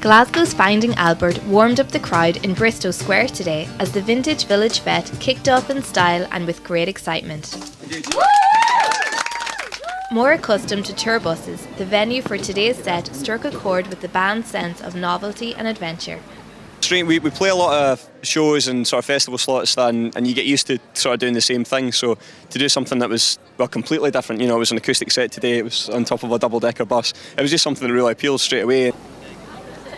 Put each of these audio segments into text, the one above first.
Glasgow's Finding Albert warmed up the crowd in Bristo Square today as the Vintage Village Fete kicked off in style and with great excitement. More accustomed to tour buses, the venue for today's set struck a chord with the band's sense of novelty and adventure. We play a lot of shows and sort of festival slots and you get used to sort of doing the same thing, so to do something that was completely different, it was an acoustic set today, it was on top of a double-decker bus, it was just something that really appealed straight away.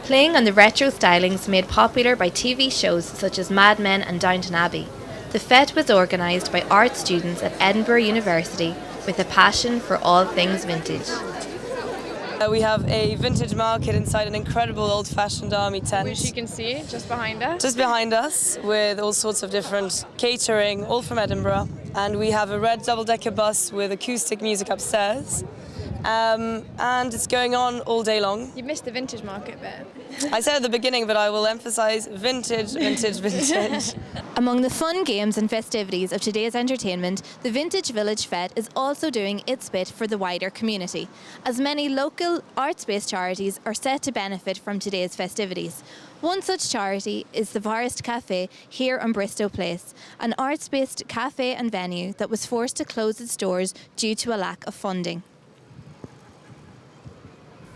Playing on the retro stylings made popular by TV shows such as Mad Men and Downton Abbey, the Fete was organised by art students at Edinburgh University with a passion for all things vintage. We have a vintage market inside an incredible old-fashioned army tent. Which you can see just behind us. Just behind us, with all sorts of different catering, all from Edinburgh. And we have a red double-decker bus with acoustic music upstairs. And it's going on all day long. You missed the vintage market bit. I said at the beginning, but I will emphasise vintage, vintage, vintage. Among the fun games and festivities of today's entertainment, the Vintage Village Fete is also doing its bit for the wider community, as many local arts-based charities are set to benefit from today's festivities. One such charity is the Forest Cafe here on Bristo Place, an arts-based cafe and venue that was forced to close its doors due to a lack of funding.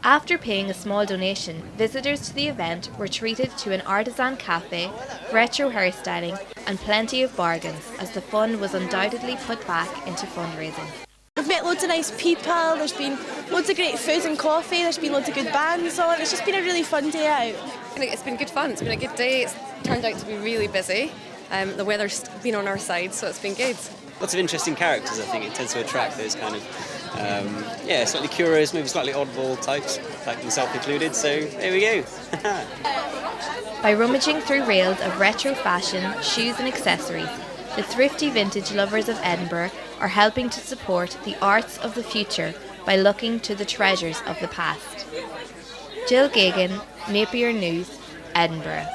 After paying a small donation, visitors to the event were treated to an artisan cafe, retro hairstyling and plenty of bargains, as the fun was undoubtedly put back into fundraising. We've met loads of nice people, there's been loads of great food and coffee, there's been loads of good bands on, it's just been a really fun day out. It's been good fun, it's been a good day, it's turned out to be really busy. The weather's been on our side, so it's been good. Lots of interesting characters, I think. It tends to attract those kind of, slightly curious, maybe slightly oddball types, like myself included, so there we go. By rummaging through rails of retro fashion, shoes and accessories, the thrifty vintage lovers of Edinburgh are helping to support the arts of the future by looking to the treasures of the past. Jill Geoghegan, Napier News, Edinburgh.